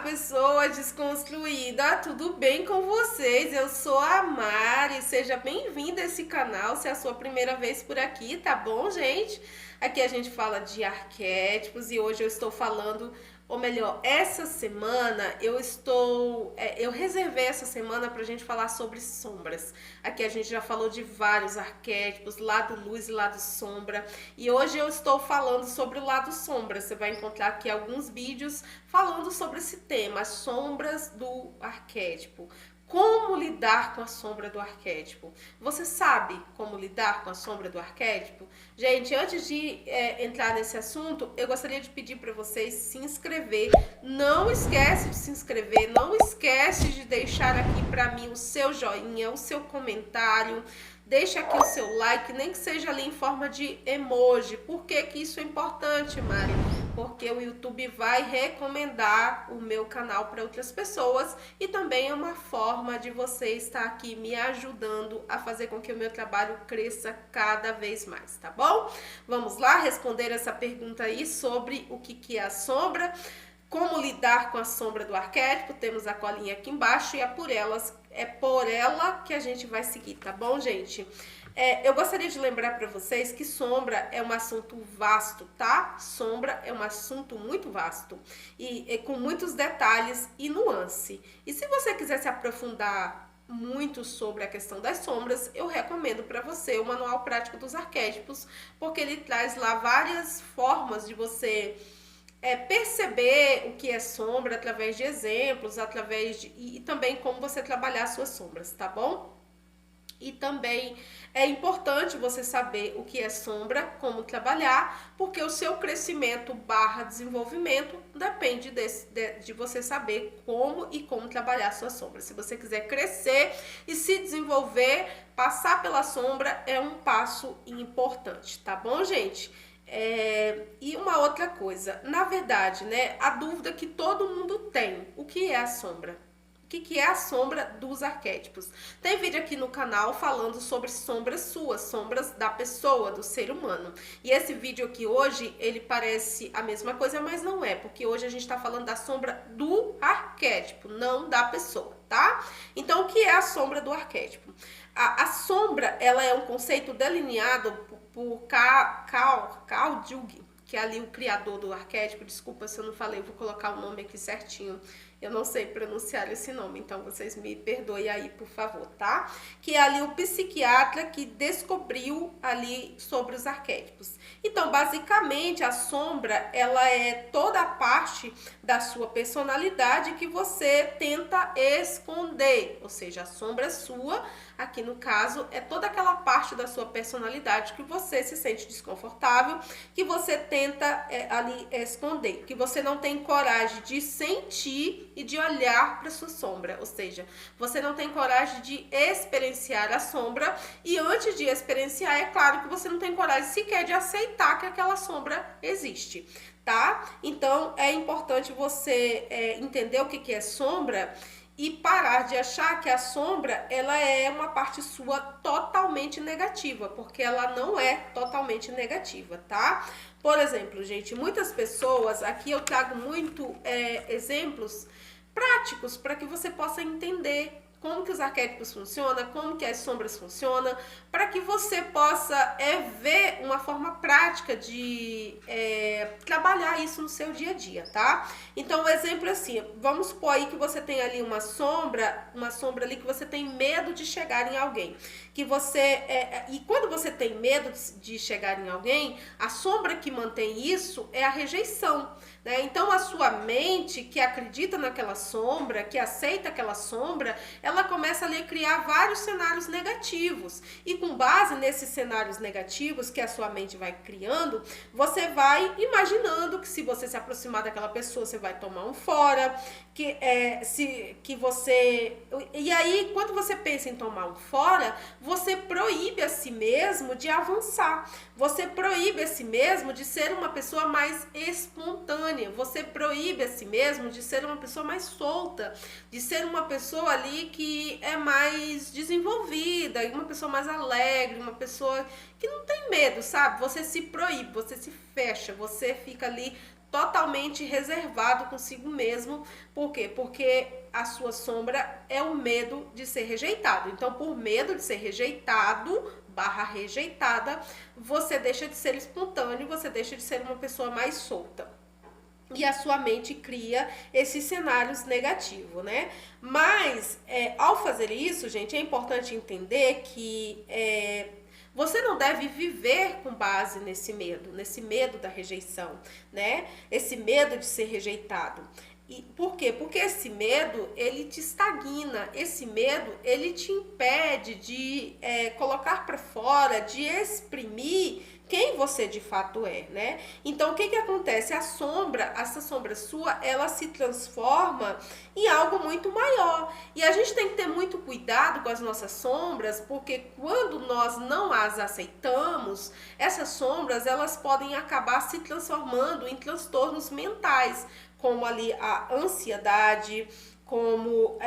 pessoa desconstruída, tudo bem com vocês? Eu sou a Mari, seja bem-vinda a esse canal, se é a sua primeira vez por aqui, tá bom, gente? Aqui a gente fala de arquétipos e hoje eu estou falando, ou melhor, essa semana eu reservei essa semana pra gente falar sobre sombras. Aqui a gente já falou de vários arquétipos, lado luz e lado sombra, e hoje eu estou falando sobre o lado sombra. Você vai encontrar aqui alguns vídeos falando sobre esse tema, as sombras do arquétipo. Como lidar com a sombra do arquétipo? Você sabe como lidar com a sombra do arquétipo? Gente, antes de entrar nesse assunto, eu gostaria de pedir para vocês se inscrever. Não esquece de se inscrever, não esquece de deixar aqui para mim o seu joinha, o seu comentário. Deixa aqui o seu like, nem que seja ali em forma de emoji. Por que que isso é importante, Mari? Porque o YouTube vai recomendar o meu canal para outras pessoas e também é uma forma de você estar aqui me ajudando a fazer com que o meu trabalho cresça cada vez mais, tá bom? Vamos lá responder essa pergunta aí sobre o que é a sombra, como lidar com a sombra do arquétipo. Temos a colinha aqui embaixo e é por ela que a gente vai seguir, tá bom, gente? Eu gostaria de lembrar para vocês que sombra é um assunto vasto, tá? Sombra é um assunto muito vasto e com muitos detalhes e nuance. E se você quiser se aprofundar muito sobre a questão das sombras, eu recomendo para você o Manual Prático dos Arquétipos, porque ele traz lá várias formas de você perceber o que é sombra através de exemplos, e também como você trabalhar suas sombras, tá bom? E também é importante você saber o que é sombra, como trabalhar, porque o seu crescimento / desenvolvimento depende de você saber como trabalhar sua sombra. Se você quiser crescer e se desenvolver, passar pela sombra é um passo importante, tá bom, gente? E uma outra coisa, na verdade, né, a dúvida que todo mundo tem, o que é a sombra? O que é a sombra dos arquétipos? Tem vídeo aqui no canal falando sobre sombras suas, sombras da pessoa, do ser humano. E esse vídeo aqui hoje, ele parece a mesma coisa, mas não é, porque hoje a gente tá falando da sombra do arquétipo, não da pessoa, tá? Então, o que é a sombra do arquétipo? A sombra, ela é um conceito delineado por Carl Jung, que é ali o criador do arquétipo. Desculpa se eu não falei, eu vou colocar o nome aqui certinho. Eu não sei pronunciar esse nome, então vocês me perdoem aí, por favor, tá? Que é ali o psiquiatra que descobriu ali sobre os arquétipos. Então, basicamente, a sombra, ela é toda a parte da sua personalidade que você tenta esconder. Ou seja, a sombra sua, aqui no caso, é toda aquela parte da sua personalidade que você se sente desconfortável, que você tenta ali esconder, que você não tem coragem de sentir e de olhar para sua sombra, ou seja, você não tem coragem de experienciar a sombra, e antes de experienciar, é claro que você não tem coragem sequer de aceitar que aquela sombra existe, tá? Então, é importante você entender o que é sombra e parar de achar que a sombra, ela é uma parte sua totalmente negativa, porque ela não é totalmente negativa, tá? Por exemplo, gente, muitas pessoas, aqui eu trago muito exemplos práticos para que você possa entender como que os arquétipos funcionam, como que as sombras funcionam, para que você possa ver uma forma prática de trabalhar isso no seu dia a dia, tá? Então, o exemplo é assim, vamos supor aí que você tem ali uma sombra ali que você tem medo de chegar em alguém, que você, e quando você tem medo de chegar em alguém, a sombra que mantém isso é a rejeição, né? Então, a sua mente, que acredita naquela sombra, que aceita aquela sombra, ela começa ali a criar vários cenários negativos. E com base nesses cenários negativos que a sua mente vai criando, você vai imaginando que se você se aproximar daquela pessoa, você vai tomar um fora, que você... E aí, quando você pensa em tomar um fora, você proíbe a si mesmo de avançar. Você proíbe a si mesmo de ser uma pessoa mais espontânea. Você proíbe a si mesmo de ser uma pessoa mais solta, de ser uma pessoa ali que é mais desenvolvida, uma pessoa mais alegre, uma pessoa que não tem medo, sabe? Você se proíbe, você se fecha, você fica ali totalmente reservado consigo mesmo. Por quê? Porque a sua sombra é o medo de ser rejeitado. Então, por medo de ser rejeitado, barra rejeitada, você deixa de ser espontâneo, você deixa de ser uma pessoa mais solta. E a sua mente cria esses cenários negativos, né? Mas, ao fazer isso, gente, é importante entender que você não deve viver com base nesse medo da rejeição, né? Esse medo de ser rejeitado. E por quê? Porque esse medo, ele te estagna, esse medo, ele te impede de colocar para fora, de exprimir quem você de fato é, né? Então, o que acontece? Essa sombra sua, ela se transforma em algo muito maior. E a gente tem que ter muito cuidado com as nossas sombras, porque quando nós não as aceitamos, essas sombras, elas podem acabar se transformando em transtornos mentais, como ali a ansiedade, como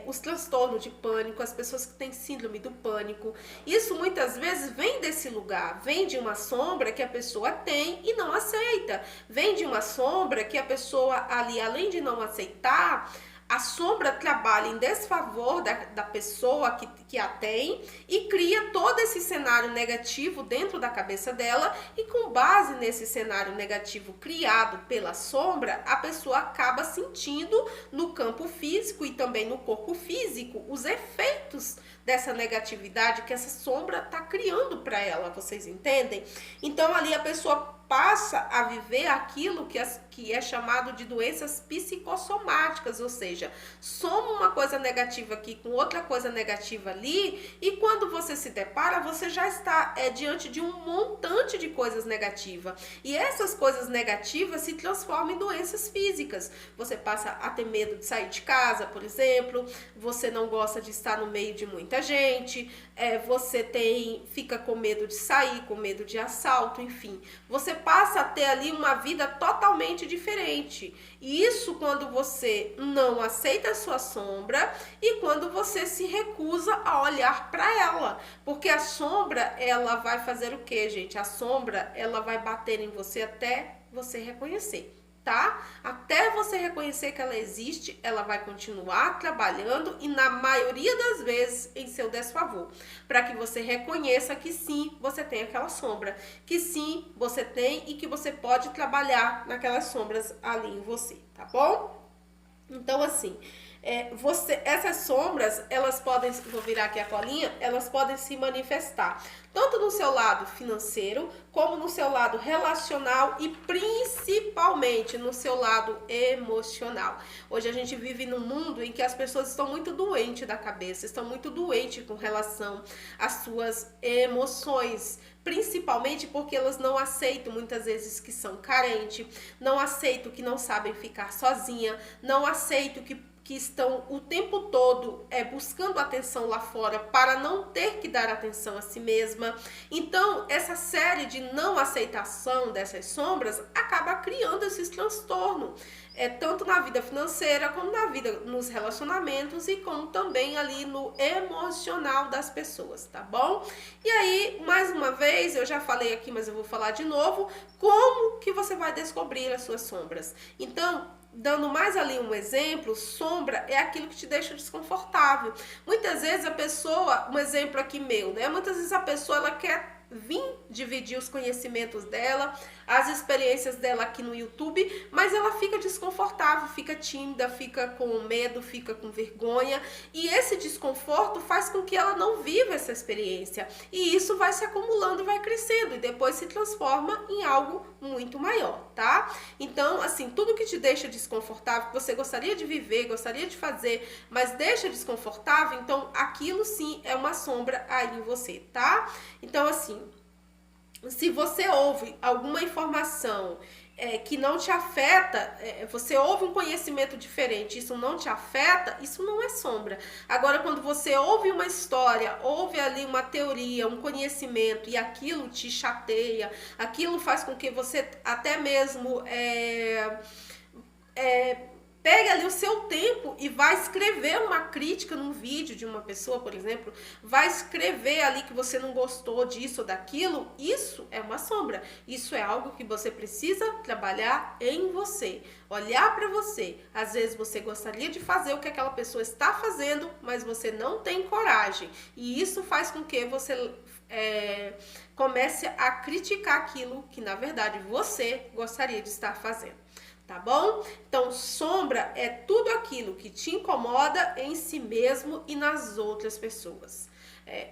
os transtornos de pânico, as pessoas que têm síndrome do pânico. Isso muitas vezes vem desse lugar, vem de uma sombra que a pessoa tem e não aceita. Vem de uma sombra que a pessoa ali, além de não aceitar, a sombra trabalha em desfavor da pessoa que a tem e cria todo esse cenário negativo dentro da cabeça dela, e com base nesse cenário negativo criado pela sombra, a pessoa acaba sentindo no campo físico e também no corpo físico os efeitos dessa negatividade que essa sombra está criando para ela, vocês entendem? Então ali a pessoa passa a viver aquilo que é chamado de doenças psicossomáticas, ou seja, soma uma coisa negativa aqui com outra coisa negativa ali, e quando você se depara, você já está diante de um montante de coisas negativas, e essas coisas negativas se transformam em doenças físicas. Você passa a ter medo de sair de casa, por exemplo, você não gosta de estar no meio de muita gente, você fica com medo de sair, com medo de assalto, enfim, você passa a ter ali uma vida totalmente diferente. E isso quando você não aceita a sua sombra e quando você se recusa a olhar para ela. Porque a sombra, ela vai fazer o quê, gente? A sombra, ela vai bater em você até você reconhecer, tá? Até você reconhecer que ela existe, ela vai continuar trabalhando e na maioria das vezes em seu desfavor, para que você reconheça que sim, você tem aquela sombra, que sim, você tem e que você pode trabalhar naquelas sombras ali em você, tá bom? Então assim, essas sombras, elas podem, vou virar aqui a colinha, elas podem se manifestar tanto no seu lado financeiro, como no seu lado relacional e principalmente no seu lado emocional. Hoje a gente vive num mundo em que as pessoas estão muito doentes da cabeça, estão muito doentes com relação às suas emoções, principalmente porque elas não aceitam muitas vezes que são carentes, não aceitam que não sabem ficar sozinha, não aceitam que estão o tempo todo buscando atenção lá fora para não ter que dar atenção a si mesma. Então, essa série de não aceitação dessas sombras acaba criando esses transtornos, tanto na vida financeira, como na vida, nos relacionamentos e como também ali no emocional das pessoas, tá bom? E aí, mais uma vez, eu já falei aqui, mas eu vou falar de novo, como que você vai descobrir as suas sombras. Então, dando mais ali um exemplo, sombra é aquilo que te deixa desconfortável. Muitas vezes a pessoa, um exemplo aqui meu, né? Muitas vezes a pessoa, ela quer vir dividir os conhecimentos dela, as experiências dela aqui no YouTube, mas ela fica desconfortável, fica tímida, fica com medo, fica com vergonha, e esse desconforto faz com que ela não viva essa experiência, e isso vai se acumulando, vai crescendo, e depois se transforma em algo muito maior, tá? Então, assim, tudo que te deixa desconfortável, que você gostaria de viver, gostaria de fazer, mas deixa desconfortável, então aquilo sim é uma sombra aí em você, tá? Então, assim, se você ouve alguma informação que não te afeta, você ouve um conhecimento diferente, isso não te afeta, isso não é sombra. Agora, quando você ouve uma história, ouve ali uma teoria, um conhecimento, e aquilo te chateia, aquilo faz com que você até mesmo Pegue ali o seu tempo e vai escrever uma crítica num vídeo de uma pessoa, por exemplo, vai escrever ali que você não gostou disso ou daquilo. Isso é uma sombra. Isso é algo que você precisa trabalhar em você. Olhar para você. Às vezes você gostaria de fazer o que aquela pessoa está fazendo, mas você não tem coragem. E isso faz com que você comece a criticar aquilo que, na verdade, você gostaria de estar fazendo. Tá bom? Então, sombra é tudo aquilo que te incomoda em si mesmo e nas outras pessoas.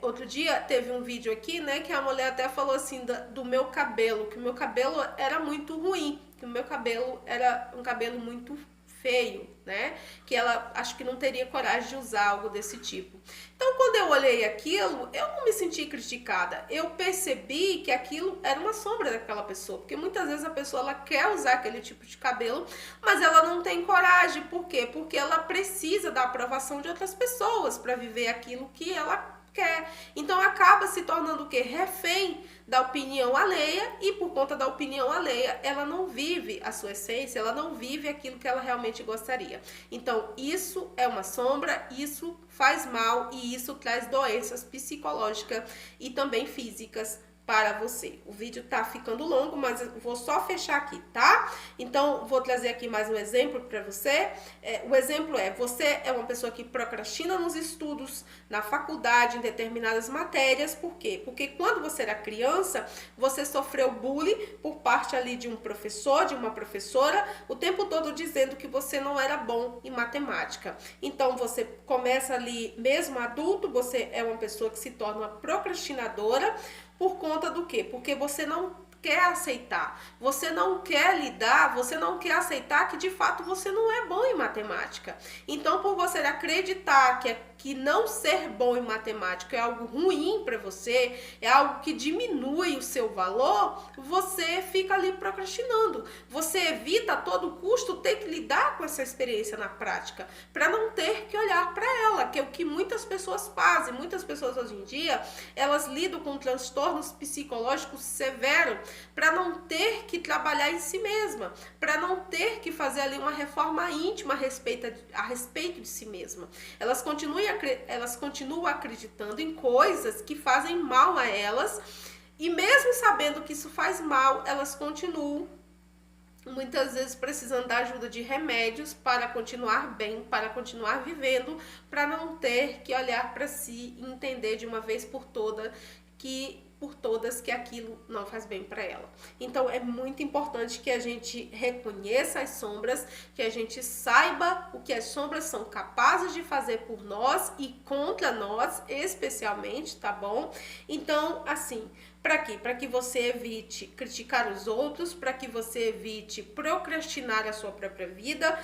Outro dia teve um vídeo aqui, né, que a mulher até falou assim do meu cabelo, que o meu cabelo era muito ruim, que o meu cabelo era um cabelo muito feio, né? Que ela acho que não teria coragem de usar algo desse tipo. Então, quando eu olhei aquilo, eu não me senti criticada. Eu percebi que aquilo era uma sombra daquela pessoa, porque muitas vezes a pessoa ela quer usar aquele tipo de cabelo, mas ela não tem coragem. Por quê? Porque ela precisa da aprovação de outras pessoas para viver aquilo que ela quer. Então acaba se tornando o quê? Refém da opinião alheia, e por conta da opinião alheia, ela não vive a sua essência, ela não vive aquilo que ela realmente gostaria. Então isso é uma sombra, isso faz mal e isso traz doenças psicológicas e também físicas para você. O vídeo tá ficando longo, mas eu vou só fechar aqui, tá? Então, vou trazer aqui mais um exemplo para você. O exemplo é, você é uma pessoa que procrastina nos estudos, na faculdade, em determinadas matérias. Por quê? Porque quando você era criança, você sofreu bullying por parte ali de um professor, de uma professora, o tempo todo dizendo que você não era bom em matemática. Então, você começa ali, mesmo adulto, você é uma pessoa que se torna uma procrastinadora. Por conta do quê? Porque você não quer aceitar, você não quer lidar, você não quer aceitar que de fato você não é bom em matemática. Então, por você acreditar que não ser bom em matemática é algo ruim para você, é algo que diminui o seu valor, você fica ali procrastinando. Você evita a todo custo ter que lidar com essa experiência na prática, para não ter que olhar para ela, que é o que muitas pessoas fazem. Muitas pessoas hoje em dia, elas lidam com transtornos psicológicos severos para não ter que trabalhar em si mesma, para não ter que fazer ali uma reforma íntima a respeito de si mesma. Elas continuam acreditando em coisas que fazem mal a elas, e mesmo sabendo que isso faz mal, elas continuam muitas vezes precisando da ajuda de remédios para continuar bem, para continuar vivendo, para não ter que olhar para si e entender de uma vez por todas que aquilo não faz bem para ela. Então é muito importante que a gente reconheça as sombras, que a gente saiba o que as sombras são capazes de fazer por nós e contra nós, especialmente, tá bom? Então, assim, para quê? Para que você evite criticar os outros, para que você evite procrastinar a sua própria vida.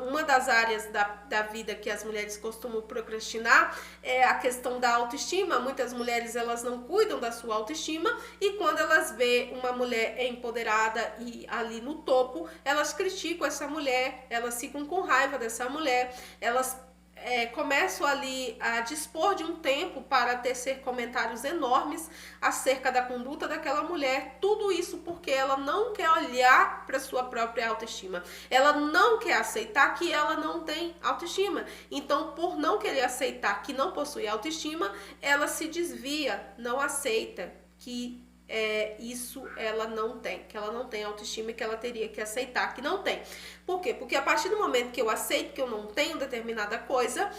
Uma das áreas da vida que as mulheres costumam procrastinar é a questão da autoestima. Muitas mulheres, elas não cuidam da sua autoestima, e quando elas vê uma mulher empoderada e ali no topo, elas criticam essa mulher, elas ficam com raiva dessa mulher, elas começam ali a dispor de um tempo para tecer comentários enormes acerca da conduta daquela mulher. Tudo isso porque ela não quer olhar para sua própria autoestima. Ela não quer aceitar que ela não tem autoestima. Então, por não querer aceitar que não possui autoestima, ela se desvia, não aceita que isso ela não tem, que ela não tem autoestima e que ela teria que aceitar que não tem. Por quê? Porque a partir do momento que eu aceito que eu não tenho determinada coisa,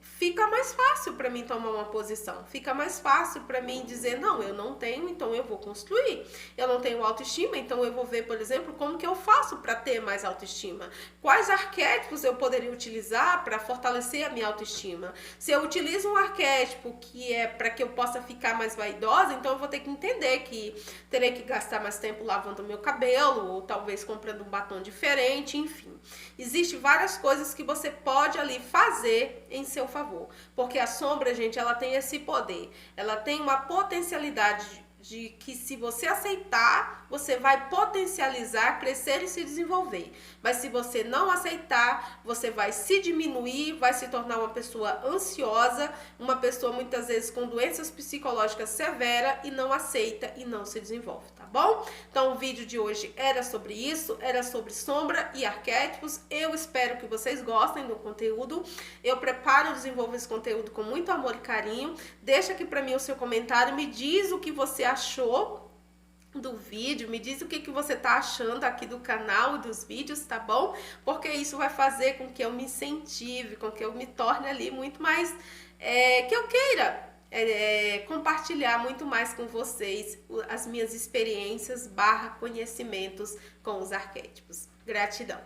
fica mais fácil para mim tomar uma posição, fica mais fácil para mim dizer, não, eu não tenho, então eu vou construir. Eu não tenho autoestima, então eu vou ver, por exemplo, como que eu faço para ter mais autoestima. Quais arquétipos eu poderia utilizar para fortalecer a minha autoestima? Se eu utilizo um arquétipo que é para que eu possa ficar mais vaidosa, então eu vou ter que entender que terei que gastar mais tempo lavando meu cabelo, ou talvez comprando um batom diferente, enfim. Existem várias coisas que você pode ali fazer em seu favor, porque a sombra, gente, ela tem esse poder, ela tem uma potencialidade de que se você aceitar, você vai potencializar, crescer e se desenvolver. Mas se você não aceitar, você vai se diminuir, vai se tornar uma pessoa ansiosa, uma pessoa muitas vezes com doenças psicológicas severas e não aceita e não se desenvolve, tá bom? Então o vídeo de hoje era sobre isso, era sobre sombra e arquétipos. Eu espero que vocês gostem do conteúdo. Eu preparo e desenvolvo esse conteúdo com muito amor e carinho. Deixa aqui pra mim o seu comentário, me diz o que você achou do vídeo, me diz o que você tá achando aqui do canal e dos vídeos, tá bom? Porque isso vai fazer com que eu me incentive, com que eu me torne ali muito mais, que eu queira compartilhar muito mais com vocês as minhas experiências / conhecimentos com os arquétipos. Gratidão!